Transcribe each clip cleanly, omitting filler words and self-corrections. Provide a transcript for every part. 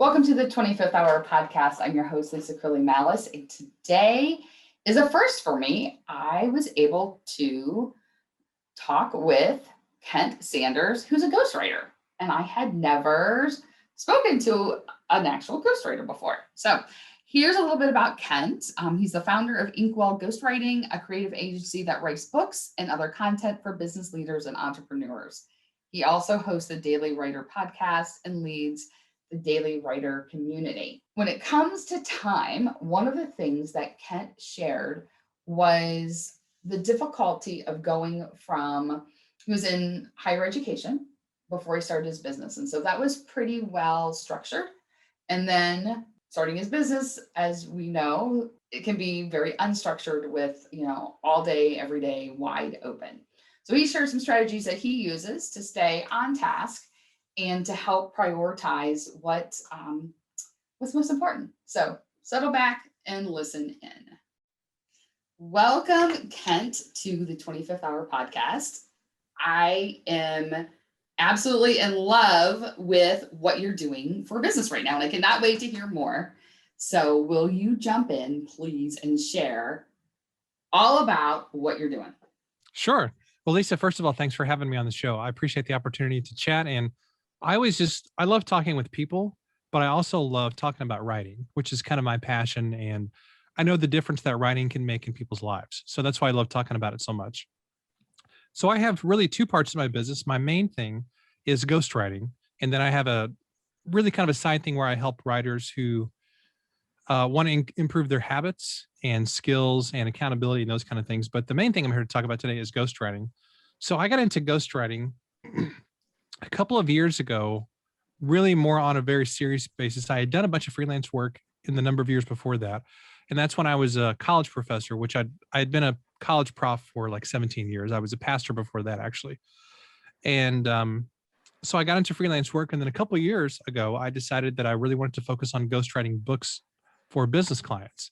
Welcome to the 25th Hour Podcast. I'm your host, Lisa Curley Malice, and today is a first for me. I was able to talk with Kent Sanders, who's a ghostwriter, and I had never spoken to an actual ghostwriter before. So here's a little bit about Kent. He's the founder of Inkwell Ghostwriting, a creative agency that writes books and other content for business leaders and entrepreneurs. He also hosts the Daily Writer podcast and leads the Daily Writer community. When it comes to time, one of the things that Kent shared was the difficulty of going from, he was in higher education before he started his business. And so that was pretty well structured. And then starting his business, as we know, it can be very unstructured with, all day, every day, wide open. So he shared some strategies that he uses to stay on task and to help prioritize what's most important. So settle back and listen in. Welcome, Kent, to the 25th Hour Podcast. I am absolutely in love with what you're doing for business right now, and I cannot wait to hear more. So will you jump in, please, and share all about what you're doing? Sure. Well, Lisa, first of all, thanks for having me on the show. I appreciate the opportunity to chat. And I love talking with people, but I also love talking about writing, which is kind of my passion. And I know the difference that writing can make in people's lives. So that's why I love talking about it so much. So I have really two parts of my business. My main thing is ghostwriting. And then I have a really kind of a side thing where I help writers who want to improve their habits and skills and accountability and those kind of things. But the main thing I'm here to talk about today is ghostwriting. So I got into ghostwriting a couple of years ago, really more on a very serious basis. I had done a bunch of freelance work in the number of years before that. And that's when I was a college professor, which I had been a college prof for like 17 years. I was a pastor before that, actually. And so I got into freelance work. And then a couple of years ago, I decided that I really wanted to focus on ghostwriting books for business clients.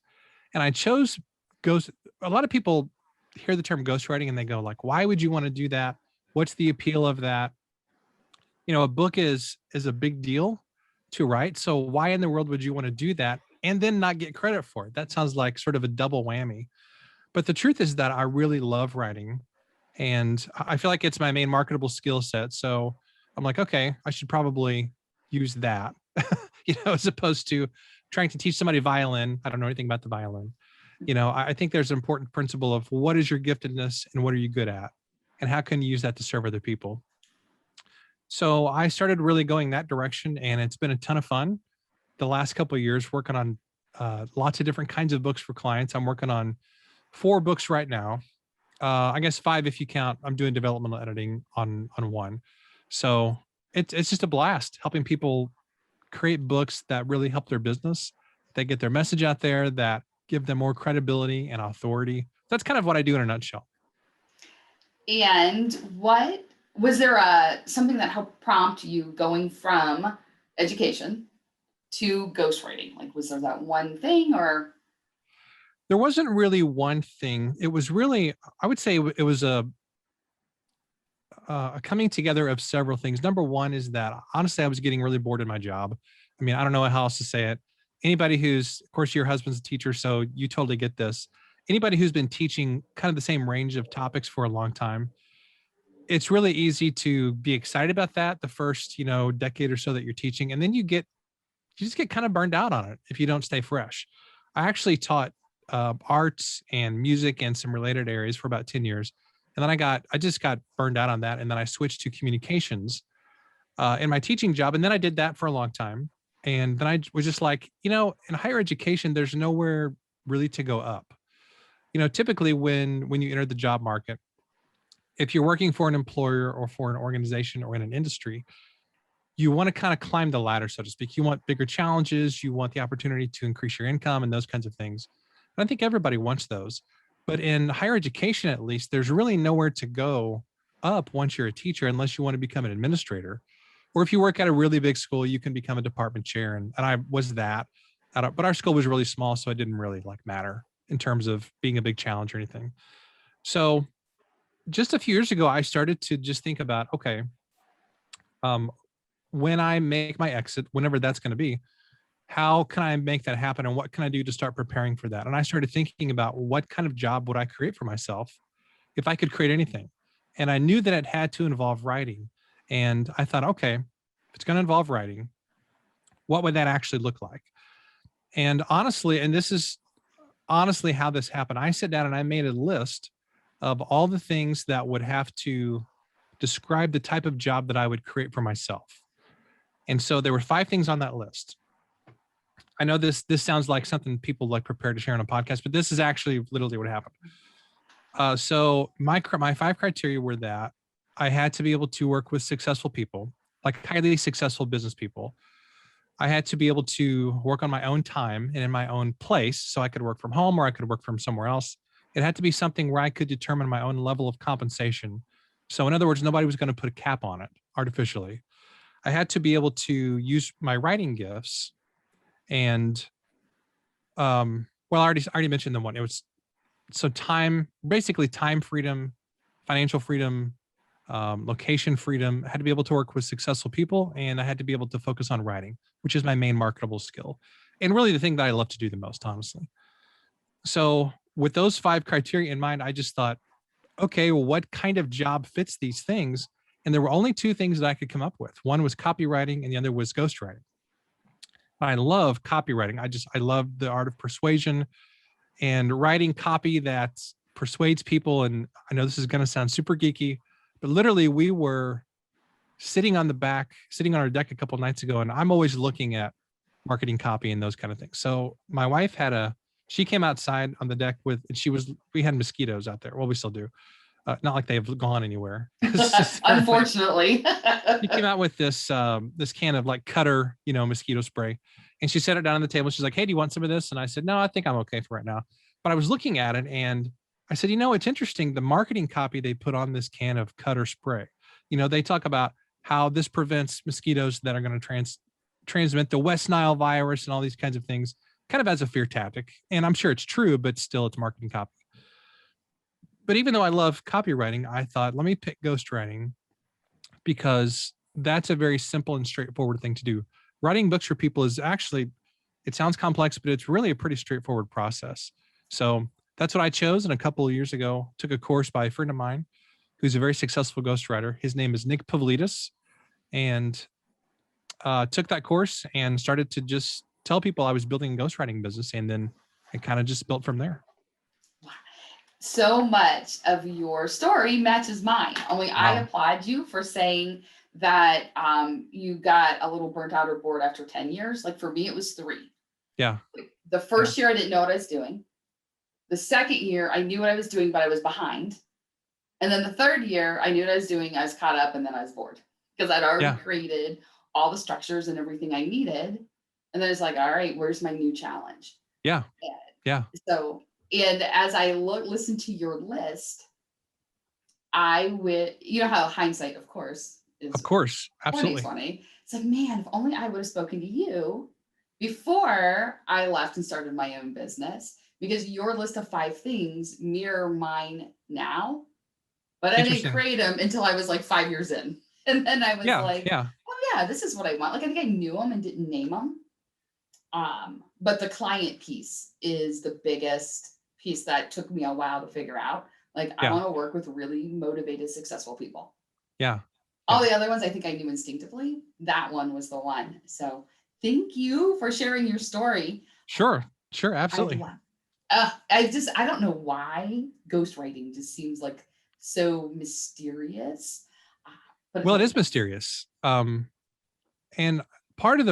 And I chose a lot of people hear the term ghostwriting and they go like, why would you want to do that? What's the appeal of that? A book is a big deal to write. So why in the world would you want to do that and then not get credit for it? That sounds like sort of a double whammy. But the truth is that I really love writing and I feel like it's my main marketable skill set. So I'm like, okay, I should probably use that, as opposed to trying to teach somebody violin. I don't know anything about the violin. I think there's an important principle of what is your giftedness and what are you good at? And how can you use that to serve other people? So I started really going that direction and it's been a ton of fun. The last couple of years working on lots of different kinds of books for clients. I'm working on 4 books right now. I guess 5 if you count. I'm doing developmental editing on one. So it's just a blast helping people create books that really help their business, that get their message out there, that give them more credibility and authority. That's kind of what I do in a nutshell. And what was there something that helped prompt you going from education to ghostwriting? Like, was there that one thing or? There wasn't really one thing. It was really, I would say it was a coming together of several things. Number one is that honestly, I was getting really bored in my job. I mean, I don't know how else to say it. Anybody who's, of course, your husband's a teacher, so you totally get this. Anybody who's been teaching kind of the same range of topics for a long time, it's really easy to be excited about that the first, decade or so that you're teaching. And then you just get kind of burned out on it if you don't stay fresh. I actually taught arts and music and some related areas for about 10 years. And then I just got burned out on that. And then I switched to communications in my teaching job. And then I did that for a long time. And then I was just like, in higher education, there's nowhere really to go up. Typically when you enter the job market, if you're working for an employer or for an organization or in an industry, you want to kind of climb the ladder, so to speak. You want bigger challenges. You want the opportunity to increase your income and those kinds of things. And I think everybody wants those. But in higher education, at least, there's really nowhere to go up once you're a teacher, unless you want to become an administrator. Or if you work at a really big school, you can become a department chair. And I was that. But our school was really small, so it didn't really matter in terms of being a big challenge or anything. So just a few years ago, I started to just think about, okay, when I make my exit, whenever that's going to be, how can I make that happen? And what can I do to start preparing for that? And I started thinking about what kind of job would I create for myself if I could create anything. And I knew that it had to involve writing. And I thought, okay, if it's going to involve writing, what would that actually look like? And honestly, and this is honestly how this happened, I sat down and I made a list of all the things that would have to describe the type of job that I would create for myself. And so there were 5 things on that list. I know this sounds like something people like prepare to share on a podcast, but this is actually literally what happened. So my 5 criteria were that I had to be able to work with successful people, like highly successful business people. I had to be able to work on my own time and in my own place, so I could work from home or I could work from somewhere else. It had to be something where I could determine my own level of compensation. So in other words, nobody was going to put a cap on it artificially. I had to be able to use my writing gifts and well, I already mentioned the one. It was so time, basically time freedom, financial freedom, location freedom. I had to be able to work with successful people, and I had to be able to focus on writing, which is my main marketable skill, and really the thing that I love to do the most, honestly. So with those 5 criteria in mind, I just thought, okay, well, what kind of job fits these things? And there were only 2 things that I could come up with. One was copywriting, and the other was ghostwriting. I love copywriting. I love the art of persuasion and writing copy that persuades people. And I know this is going to sound super geeky, but literally we were sitting on our deck a couple of nights ago, and I'm always looking at marketing copy and those kind of things. So my wife she came outside on the deck we had mosquitoes out there. Well, we still do. Not like they've gone anywhere. Unfortunately. She came out with this can of like Cutter, mosquito spray, and she set it down on the table. She's like, "Hey, do you want some of this?" And I said, "No, I think I'm okay for right now." But I was looking at it and I said, it's interesting. The marketing copy they put on this can of Cutter spray, they talk about how this prevents mosquitoes that are going to transmit the West Nile virus and all these kinds of things, kind of as a fear tactic. And I'm sure it's true, but still it's marketing copy. But even though I love copywriting, I thought, let me pick ghostwriting because that's a very simple and straightforward thing to do. Writing books for people is actually, it sounds complex, but it's really a pretty straightforward process. So that's what I chose. And a couple of years ago, took a course by a friend of mine who's a very successful ghostwriter. His name is Nick Pavlidis, and took that course and started to just tell people I was building a ghostwriting business. And then it kind of just built from there. So much of your story matches mine. Only Wow. I applaud you for saying that you got a little burnt out or bored after 10 years. Like for me, it was 3. Yeah. The first year, I didn't know what I was doing. The second year, I knew what I was doing, but I was behind. And then the third year, I knew what I was doing. I was caught up, and then I was bored because I'd already created all the structures and everything I needed. And then it's like, all right, where's my new challenge? Yeah. Yeah. So, and as I listen to your list, I would, how hindsight, of course, is Absolutely 2020. It's like, man, if only I would have spoken to you before I left and started my own business, because your list of 5 things mirror mine now, but I didn't create them until I was like 5 years in. And then I was oh yeah, this is what I want. Like, I think I knew them and didn't name them. But the client piece is the biggest piece that took me a while to figure out. Like, I want to work with really motivated, successful people. Yeah. All the other ones I think I knew instinctively. That one was the one. So thank you for sharing your story. Sure, absolutely. I don't know why ghostwriting just seems like so mysterious. But it is mysterious. And part of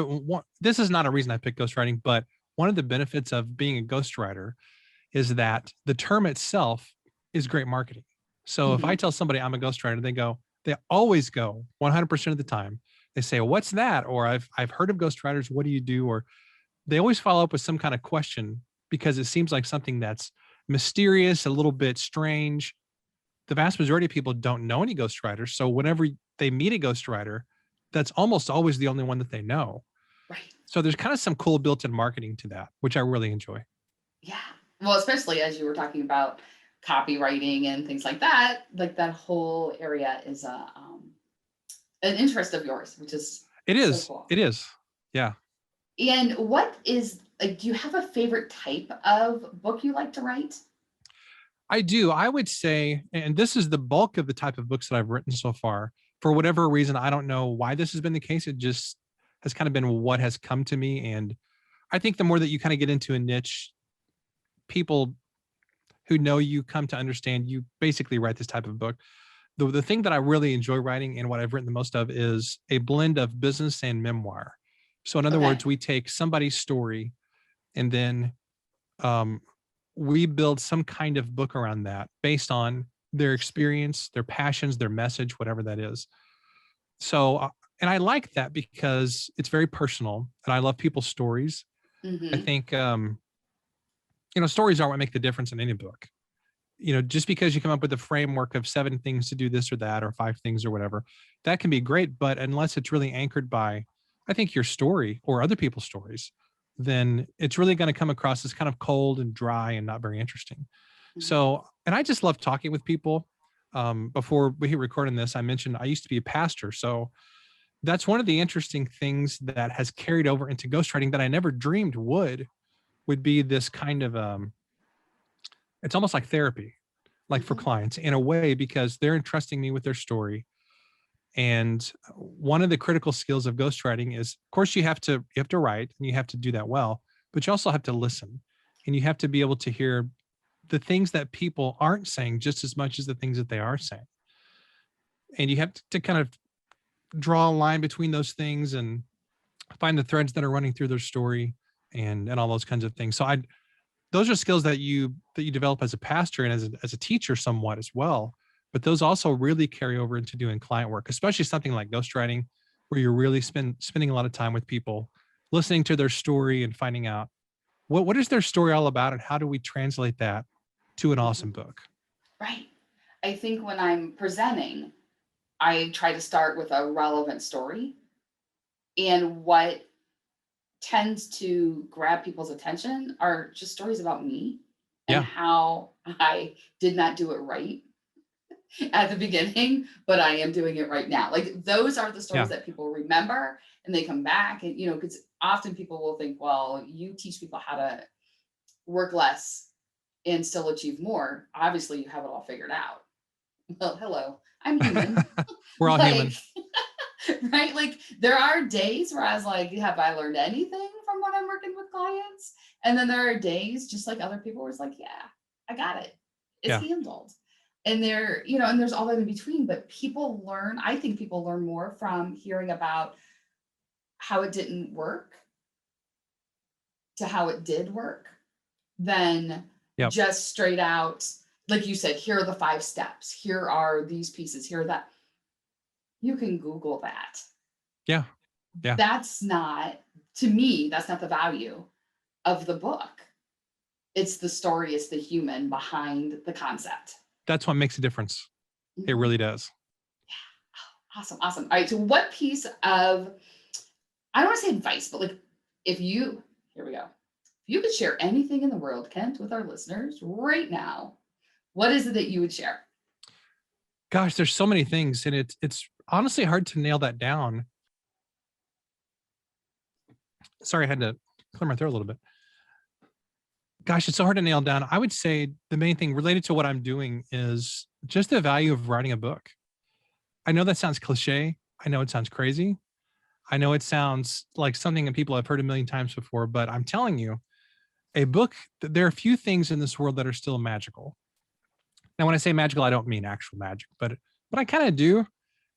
this is not a reason I picked ghostwriting, but one of the benefits of being a ghostwriter is that the term itself is great marketing. So if I tell somebody I'm a ghostwriter, they always go 100% of the time. They say, well, "What's that?" Or I've heard of ghostwriters. What do you do? Or they always follow up with some kind of question because it seems like something that's mysterious, a little bit strange. The vast majority of people don't know any ghostwriters. So whenever they meet a ghostwriter, that's almost always the only one that they know. Right. So there's kind of some cool built-in marketing to that, which I really enjoy. Yeah. Well, especially as you were talking about copywriting and things like that whole area is an interest of yours, which is it is. so cool. It is. Yeah. And what is like, do you have a favorite type of book you like to write? I do. I would say, and this is the bulk of the type of books that I've written so far. For whatever reason, I don't know why this has been the case. It just has kind of been what has come to me. And I think the more that you kind of get into a niche, people who know you come to understand you basically write this type of book. The thing that I really enjoy writing and what I've written the most of is a blend of business and memoir. So in other Okay. words, we take somebody's story and then um, we build some kind of book around that based on their experience, their passions, their message, whatever that is. So, and I like that because it's very personal and I love people's stories. I Mm-hmm. think, stories are what make the difference in any book. Just because you come up with a framework of 7 things to do this or that, or 5 things or whatever, that can be great. But unless it's really anchored by, I think, your story or other people's stories, then it's really going to come across as kind of cold and dry and not very interesting. Mm-hmm. So, and I just love talking with people. Before we hit recording this, I mentioned I used to be a pastor. So that's one of the interesting things that has carried over into ghostwriting that I never dreamed would be this kind of it's almost like therapy, like for Mm-hmm. clients in a way, because they're entrusting me with their story. And one of the critical skills of ghostwriting is, of course, you have to write and you have to do that well, but you also have to listen and you have to be able to hear the things that people aren't saying just as much as the things that they are saying. And you have to kind of draw a line between those things and find the threads that are running through their story and all those kinds of things. So those are skills that you develop as a pastor and as a teacher somewhat as well. But those also really carry over into doing client work, especially something like ghostwriting, where you're really spending a lot of time with people, listening to their story and finding out what is their story all about and how do we translate that to an Mm-hmm. awesome book. Right. I think when I'm presenting, I try to start with a relevant story. And what tends to grab people's attention are just stories about me and Yeah, how I did not do it right at the beginning, but I am doing it right now. Like those are the stories yeah, that people remember and they come back. And, because often people will think, well, you teach people how to work less and still achieve more. Obviously, you have it all figured out. Well, hello, I'm human. we're all Like, human. right? Like there are days where I was like, have I learned anything from when I'm working with clients? And then there are days, just like other people, where it's like, yeah, I got it. It's Yeah, handled. And and there's all that in between. But people learn, I think people learn more from hearing about how it didn't work to how it did work than yep, just straight out, like you said, here are the 5 steps, here are these pieces, here are that. You can Google that. yeah, yeah. That's not, to me, that's not the value of the book. It's the story, it's the human behind the concept. That's what makes a difference. It Mhm. really does. Awesome, awesome. All right, so what piece of, I don't want to say advice, but like if you, here we go. If you could share anything in the world, Kent, with our listeners right now, what is it that you would share? Gosh, there's so many things, and it's honestly hard to nail that down. Sorry, I had to clear my throat a little bit. Gosh, it's so hard to nail down. I would say the main thing related to what I'm doing is just the value of writing a book. I know that sounds cliche. I know it sounds crazy. I know it sounds like something that people have heard a million times before, but I'm telling you, a book, there are a few things in this world that are still magical. Now, when I say magical, I don't mean actual magic, but I kind of do,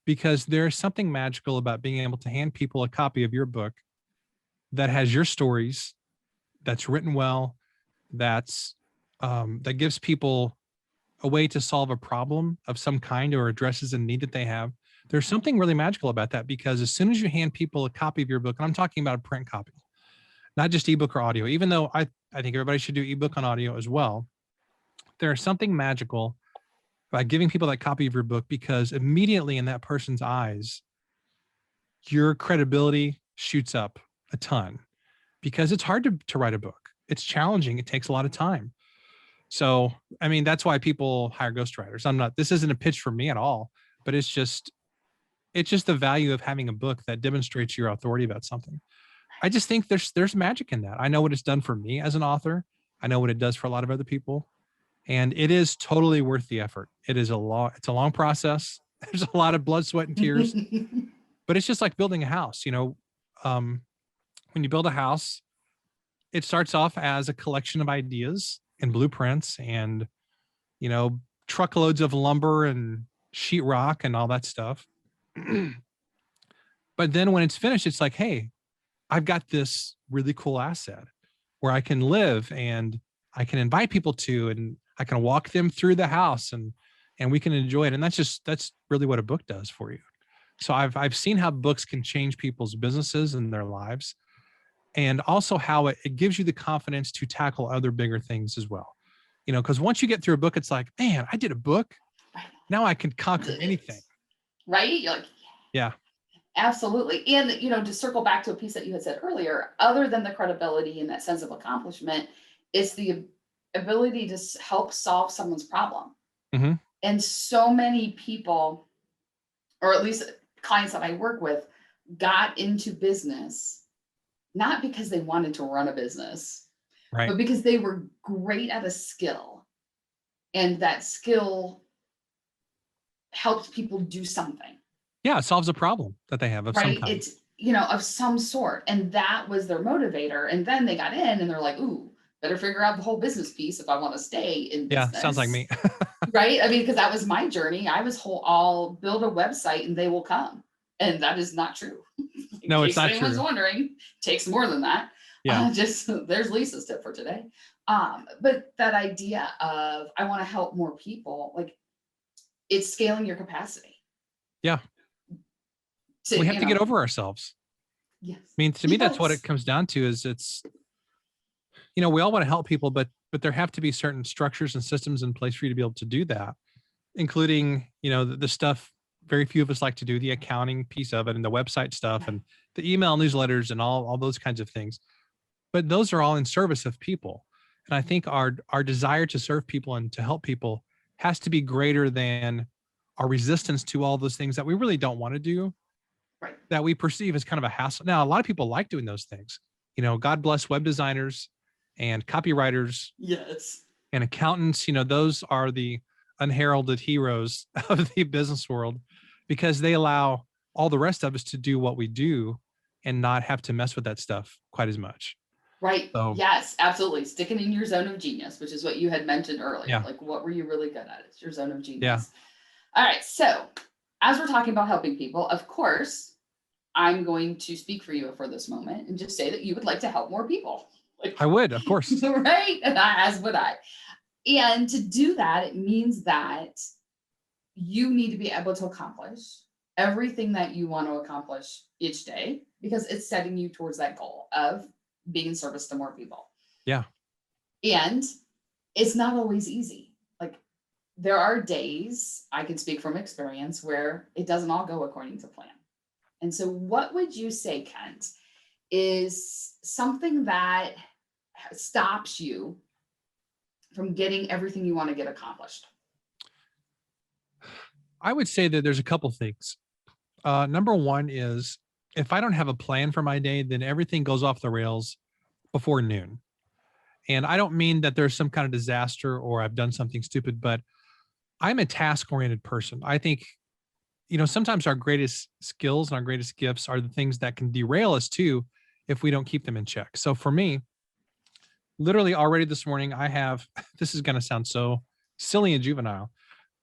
because there's something magical about being able to hand people a copy of your book that has your stories, that's written well, that gives people a way to solve a problem of some kind or addresses a need that they have. There's something really magical about that, because as soon as you hand people a copy of your book, and I'm talking about a print copy, not just ebook or audio, even though I think everybody should do ebook on audio as well, there's something magical by giving people that copy of your book, because immediately in that person's eyes, your credibility shoots up a ton, because it's hard to write a book. It's challenging. It takes a lot of time. So, I mean, that's why people hire ghostwriters. This isn't a pitch for me at all, but it's just the value of having a book that demonstrates your authority about something. I just think there's magic in that. I know what it's done for me as an author. I know what it does for a lot of other people, and it is totally worth the effort. It's a long process. There's a lot of blood, sweat, and tears, but it's just like building a house. Um, when you build a house, it starts off as a collection of ideas and blueprints and, truckloads of lumber and sheetrock and all that stuff. But then when it's finished, it's like, hey, I've got this really cool asset where I can live and I can invite people to, and I can walk them through the house and we can enjoy it. And that's really what a book does for you. So I've seen how books can change people's businesses and their lives, and also how it gives you the confidence to tackle other bigger things as well. Because once you get through a book, it's like, man, I did a book. Now I can conquer anything. Right? You're like, yeah. Absolutely. And, to circle back to a piece that you had said earlier, other than the credibility and that sense of accomplishment, it's the ability to help solve someone's problem. Mm-hmm. And so many people, or at least clients that I work with, got into business, not because they wanted to run a business, right, but because they were great at a skill. And that skill helped people do something. Yeah, it solves a problem that they have of some kind. It's, of some sort. And that was their motivator. And then they got in and they're like, ooh, better figure out the whole business piece if I want to stay in business. Yeah, sounds like me. Right? I mean, because that was my journey. I was I'll build a website and they will come. And that is not true. No, it's not true. Anyone's wondering, it takes more than that. Yeah. There's Lisa's tip for today. But that idea of I want to help more people, like it's scaling your capacity. Yeah. We have to get over ourselves. Yes. I mean, to me, that's what it comes down to is it's, we all want to help people, but there have to be certain structures and systems in place for you to be able to do that, including, the stuff very few of us like to do, the accounting piece of it and the website stuff and the email newsletters and all those kinds of things. But those are all in service of people. And I think our desire to serve people and to help people has to be greater than our resistance to all those things that we really don't want to do, right, that we perceive as kind of a hassle. Now, a lot of people like doing those things. God bless web designers and copywriters. Yes. And accountants. Those are the unheralded heroes of the business world because they allow all the rest of us to do what we do and not have to mess with that stuff quite as much. Right. So, yes, absolutely. Sticking in your zone of genius, which is what you had mentioned earlier. Yeah. Like, what were you really good at? It's your zone of genius. Yeah. All right. So as we're talking about helping people, of course, I'm going to speak for you for this moment and just say that you would like to help more people. I would, of course. Right. As would I. And to do that, it means that you need to be able to accomplish everything that you want to accomplish each day because it's setting you towards that goal of being in service to more people. Yeah. And it's not always easy. Like there are days, I can speak from experience, where it doesn't all go according to plan. And so what would you say, Kent, is something that stops you from getting everything you want to get accomplished? I would say that there's a couple things. Number one is if I don't have a plan for my day, then everything goes off the rails before noon. And I don't mean that there's some kind of disaster or I've done something stupid, but I'm a task-oriented person. I think, sometimes our greatest skills and our greatest gifts are the things that can derail us too if we don't keep them in check. So for me, literally already this morning, I have, this is going to sound so silly and juvenile,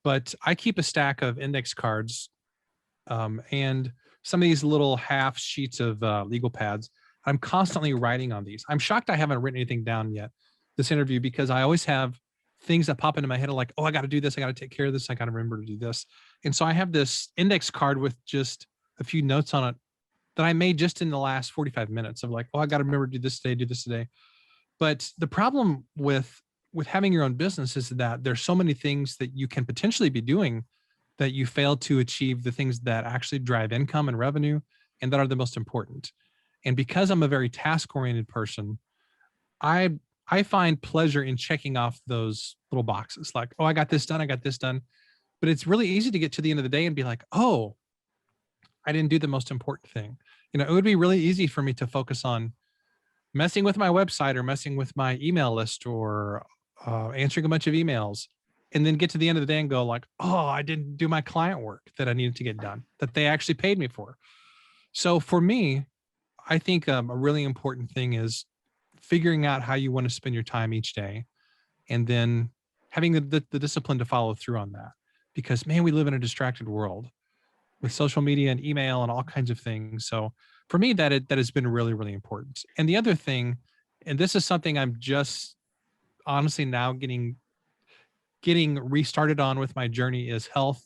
but I keep a stack of index cards and some of these little half sheets of legal pads. I'm constantly writing on these. I'm shocked I haven't written anything down yet this interview because I always have things that pop into my head like, oh, I got to do this. I got to take care of this. I got to remember to do this. And so I have this index card with just a few notes on it that I made just in the last 45 minutes of like, oh, I got to remember to do this today. But the problem with having your own business is that there's so many things that you can potentially be doing that you fail to achieve the things that actually drive income and revenue and that are the most important. And because I'm a very task-oriented person, I find pleasure in checking off those little boxes like, oh, I got this done. But it's really easy to get to the end of the day and be like, oh, I didn't do the most important thing. It would be really easy for me to focus on messing with my website or messing with my email list or answering a bunch of emails, and then get to the end of the day and go like, oh, I didn't do my client work that I needed to get done, that they actually paid me for. So for me, I think a really important thing is figuring out how you want to spend your time each day, and then having the discipline to follow through on that. Because man, we live in a distracted world with social media and email and all kinds of things. So for me, that has been really, really important. And the other thing, and this is something I'm just honestly now getting restarted on with my journey, is health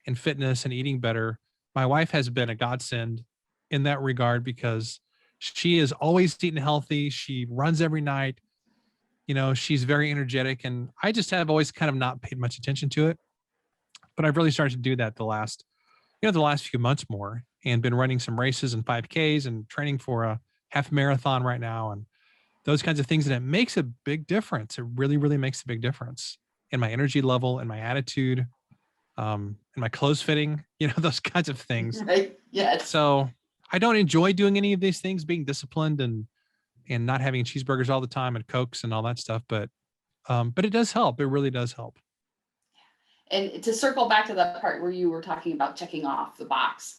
and fitness and eating better. My wife has been a godsend in that regard because she is always eating healthy. She runs every night. She's very energetic, and I just have always kind of not paid much attention to it. But I've really started to do that the last few months more, and been running some races and 5Ks and training for a half marathon right now, and those kinds of things. And it makes a big difference. It really, really makes a big difference in my energy level and my attitude, and my clothes fitting, those kinds of things. Right. Yes. So I don't enjoy doing any of these things, being disciplined and not having cheeseburgers all the time and Cokes and all that stuff. But it does help. It really does help. And to circle back to the part where you were talking about checking off the box,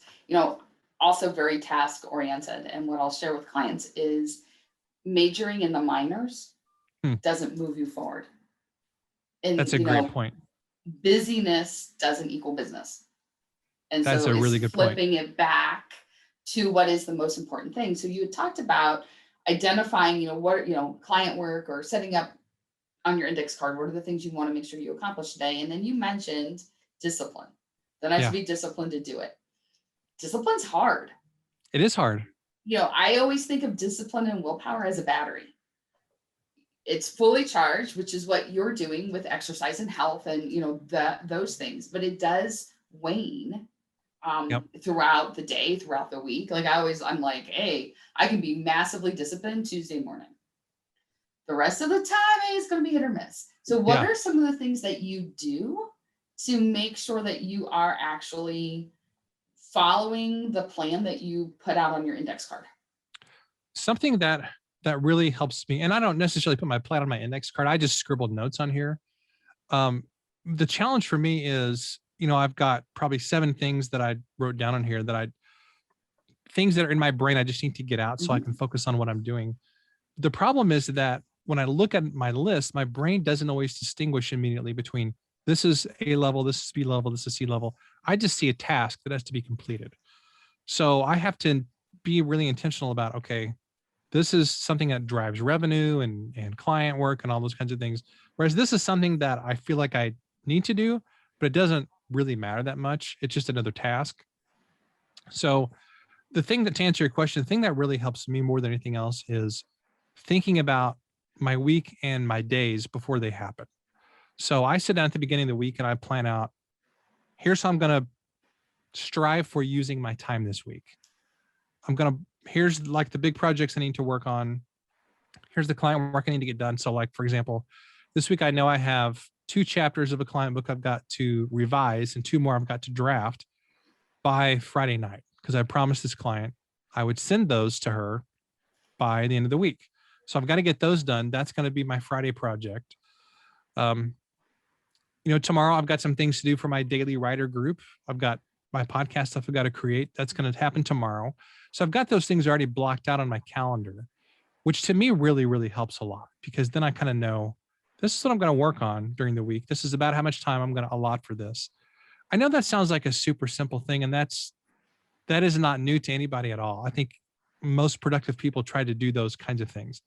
also very task oriented. And what I'll share with clients is majoring in the minors doesn't move you forward. And That's a great point. Busyness doesn't equal business. And That's so a really good point. flipping it back to what is the most important thing. So you had talked about identifying, what, client work or setting up on your index card, what are the things you want to make sure you accomplish today? And then you mentioned discipline. Then I have to be disciplined to do it. Discipline's hard. It is hard. I always think of discipline and willpower as a battery. It's fully charged, which is what you're doing with exercise and health and, those things, but it does wane throughout the day, throughout the week. Like I'm like, hey, I can be massively disciplined Tuesday morning. The rest of the time it's going to be hit or miss. So what are some of the things that you do to make sure that you are actually following the plan that you put out on your index card? Something that really helps me, and I don't necessarily put my plan on my index card. I just scribbled notes on here. The challenge for me is, I've got probably 7 things that I wrote down on here things that are in my brain I just need to get out so I can focus on what I'm doing. The problem is that when I look at my list, my brain doesn't always distinguish immediately between this is A level, this is B level, this is C level. I just see a task that has to be completed. So I have to be really intentional about, okay, this is something that drives revenue and client work and all those kinds of things. Whereas this is something that I feel like I need to do, but it doesn't really matter that much. It's just another task. So the thing to answer your question, the thing that really helps me more than anything else is thinking about my week and my days before they happen. So I sit down at the beginning of the week and I plan out, here's how I'm going to strive for using my time this week. Here's like the big projects I need to work on. Here's the client work I need to get done. So like, for example, this week I know I have 2 chapters of a client book I've got to revise and 2 more I've got to draft by Friday night, because I promised this client I would send those to her by the end of the week. So I've got to get those done. That's going to be my Friday project. Tomorrow I've got some things to do for my daily writer group. I've got my podcast stuff I've got to create. That's going to happen tomorrow. So I've got those things already blocked out on my calendar, which to me really, really helps a lot, because then I kind of know this is what I'm going to work on during the week. This is about how much time I'm going to allot for this. I know that sounds like a super simple thing, and that is not new to anybody at all. I think most productive people try to do those kinds of things.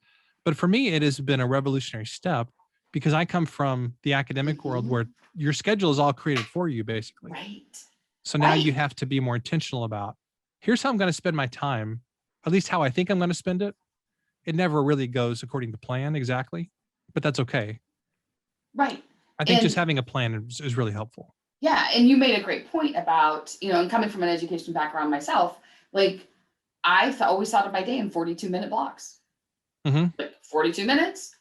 But for me, it has been a revolutionary step, because I come from the academic world where your schedule is all created for you, basically. Right. So now you have to be more intentional about, here's how I'm going to spend my time, at least how I think I'm going to spend it. It never really goes according to plan exactly, but that's okay. Right. I think just having a plan is really helpful. Yeah. And you made a great point about, and coming from an education background myself, like I always thought of my day in 42-minute blocks. Like 42 minutes,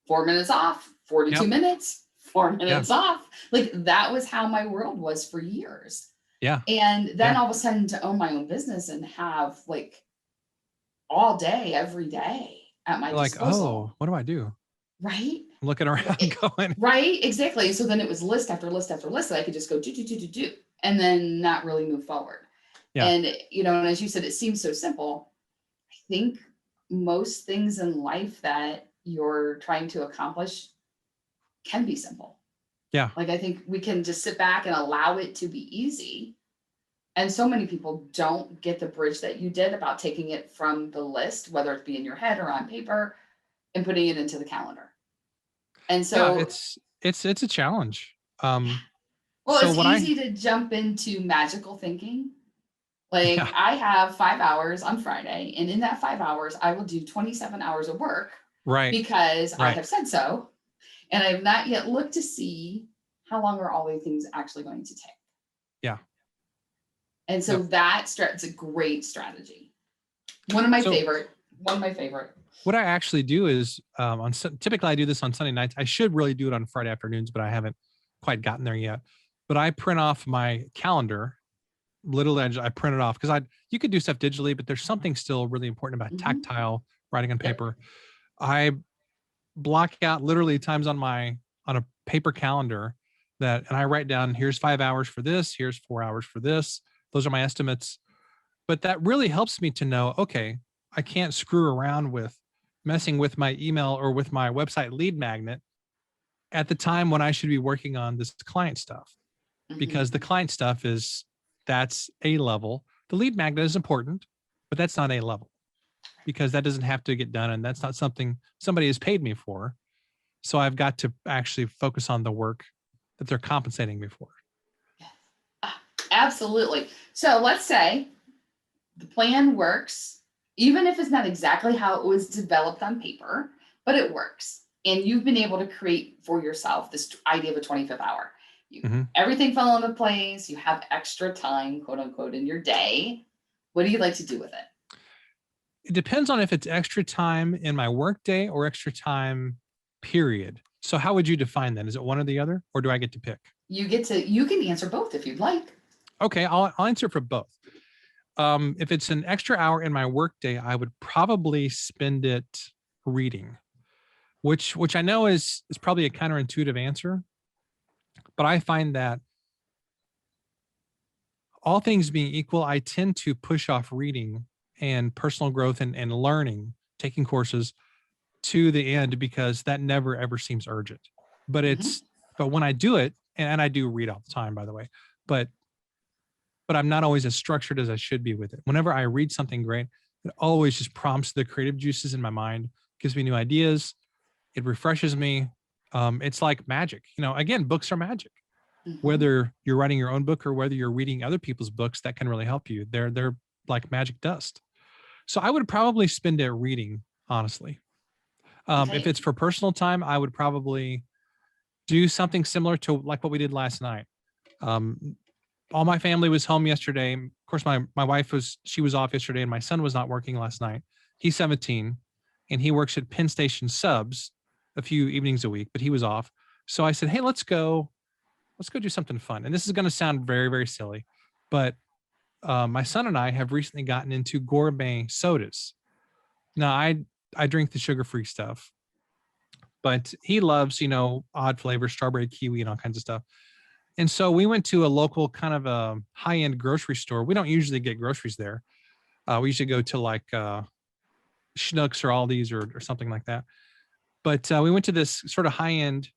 4 minutes off, 42 minutes, 4 minutes off. Like that was how my world was for years. Yeah. And then Yeah. all of a sudden to own my own business and have like all day, every day at my You're like, oh, disposal, what do I do? right? I'm looking around going, Right, exactly. So then it was list after list after list that I could just go do, and then not really move forward. yeah, And, and as you said, it seems so simple. I think most things in life that you're trying to accomplish can be simple. yeah. Like, I think we can just sit back and allow it to be easy. And so many people don't get the bridge that you did about taking it from the list, whether it be in your head or on paper, and putting it into the calendar. And Yeah, so, it's a challenge. well, So it's what I easy to jump into magical thinking. Like, yeah, I have 5 hours on Friday, and in that 5 hours, I will do 27 hours of work right, because I right. have said so. And I have not yet looked to see how long are all these things actually going to take. Yeah. And so Yep. it's a great strategy. One of my So favorite. One of my favorite. what I actually do is typically I do this on Sunday nights. I should really do it on Friday afternoons, but I haven't quite gotten there yet. But I print off my calendar. Literally, I print it off because you could do stuff digitally, but there's something still really important about Mhm. tactile writing on Yep. paper. I block out literally times on a paper calendar and I write down, here's 5 hours for this, here's 4 hours for this. Those are my estimates. But that really helps me to know, okay, I can't screw around with messing with my email or with my website lead magnet at the time when I should be working on this client stuff, Mhm. because the client stuff that's a level. The lead magnet is important, but that's not a level because that doesn't have to get done. And that's not something somebody has paid me for. So I've got to actually focus on the work that they're compensating me for. Ah, absolutely. So let's say the plan works, even if it's not exactly how it was developed on paper, but it works. And you've been able to create for yourself this idea of a 25th hour. Mhm. Everything fell into place. You have extra time, quote unquote, in your day. What do you like to do with it? It depends on if it's extra time in my workday or extra time period. So how would you define that? Is it one or the other, or do I get to pick? You can answer both if you'd like. Okay, I'll answer for both. If it's an extra hour in my workday, I would probably spend it reading, which I know is probably a counterintuitive answer, but I find that all things being equal, I tend to push off reading and personal growth and learning, taking courses to the end because that never ever seems urgent. But Mhm. but when I do it, and I do read all the time, by the way, but I'm not always as structured as I should be with it. Whenever I read something great, it always just prompts the creative juices in my mind, gives me new ideas, it refreshes me. It's like magic. Again, books are magic. Mhm. Whether you're writing your own book or whether you're reading other people's books, that can really help you. They're like magic dust. So I would probably spend it reading, honestly. If Okay. it's for personal time, I would probably do something similar to like what we did last night. Um, all my family was home yesterday. Of course, my wife she was off yesterday, and my son was not working last night. He's 17, and he works at Penn Station Subs a few evenings a week, but he was off. So I said, "Hey, let's go do something fun." And this is going to sound very, very silly, but my son and I have recently gotten into gourmet sodas. Now, I drink the sugar-free stuff, but he loves odd flavors, strawberry, kiwi, and all kinds of stuff. And so we went to a local kind of a high-end grocery store. We don't usually get groceries there. We usually go to like Schnucks or Aldi's or something like that. But we went to this sort of high-end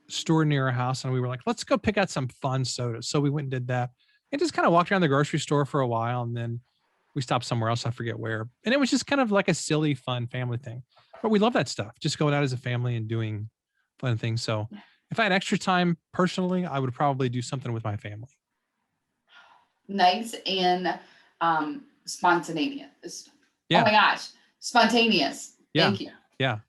store near our house, and we were like, let's go pick out some fun sodas. So we went and did that, and just kind of walked around the grocery store for a while, and then we stopped somewhere else. I forget where, and it was just kind of like a silly, fun family thing. But we love that stuff, just going out as a family and doing fun things. So if I had extra time personally, I would probably do something with my family. Nice and spontaneous. Oh Yeah, my gosh, spontaneous. yeah, Thank you. yeah.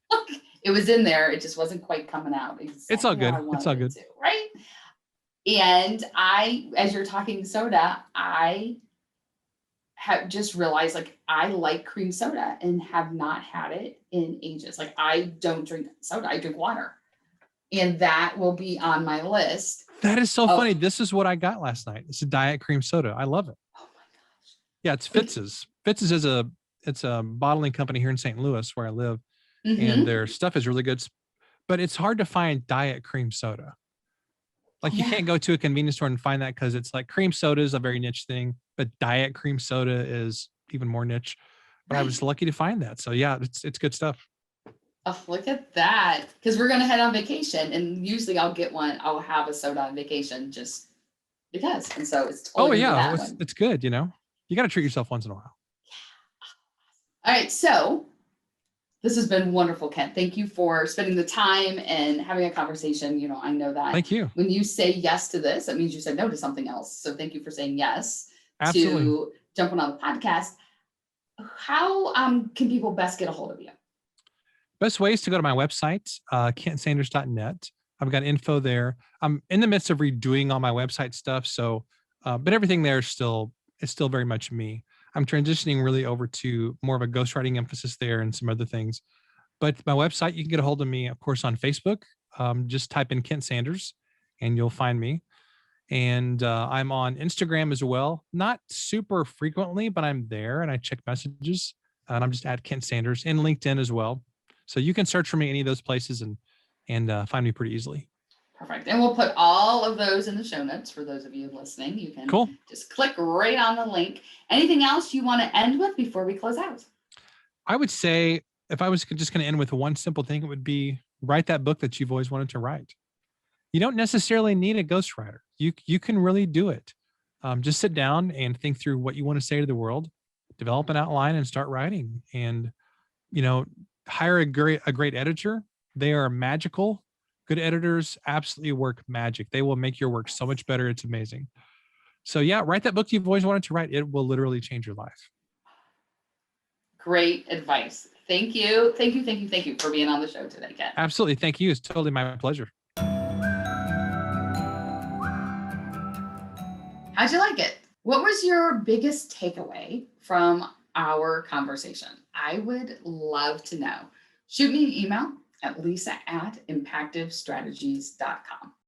It was in there. It just wasn't quite coming out It's all exactly how I good. It's all wanted it good. to, right? And as you're talking soda, I have just realized like I like cream soda and have not had it in ages. Like I don't drink soda, I drink water. And that will be on my list That is so Oh, funny. This is what I got last night. It's a diet cream soda. I love it. oh my gosh. Yeah, it's Fitz's. Fitz's is it's a bottling company here in St. Louis where I live, and Mm-hmm. their stuff is really good. But it's hard to find diet cream soda. Like you Yeah. can't go to a convenience store and find that because it's like cream soda is a very niche thing, but diet cream soda is even more niche. But I Right. was lucky to find that. So yeah, it's good stuff. Oh, look at that. Because we're gonna head on vacation, and usually I'll get one. I'll have a soda on vacation just because. And so it's Oh totally gonna be yeah, that it's one. it's good. You got to treat yourself once in a while. All right. So this has been wonderful, Kent. Thank you for spending the time and having a conversation. I know that Thank you. when you say yes to this, that means you said no to something else. So thank you for saying yes Absolutely. to jumping on the podcast. How can people best get a hold of you? Best ways to go to my website, kentsanders.net. I've got info there. I'm in the midst of redoing all my website stuff, so but everything there is still very much me. I'm transitioning really over to more of a ghostwriting emphasis there and some other things. But my website, you can get a hold of me, of course, on Facebook. Just type in Kent Sanders, and you'll find me. And I'm on Instagram as well, not super frequently, but I'm there and I check messages. And I'm just at Kent Sanders, and LinkedIn as well. So you can search for me any of those places and find me pretty easily. Perfect. And we'll put all of those in the show notes for those of you listening. You can Cool. just click right on the link. Anything else you want to end with before we close out? I would say if I was just going to end with one simple thing, it would be write that book that you've always wanted to write. You don't necessarily need a ghostwriter. You can really do it. Just sit down and think through what you want to say to the world, develop an outline, and start writing. And you know, hire a great editor. They are magical. Good editors absolutely work magic. They will make your work so much better. It's amazing. So yeah, write that book you've always wanted to write. It will literally change your life. Great advice. Thank you. Thank you. Thank you. Thank you for being on the show today, Ken. Absolutely. Thank you. It's totally my pleasure. How'd you like it? What was your biggest takeaway from our conversation? I would love to know. Shoot me an email at lisa@impactivestrategies.com.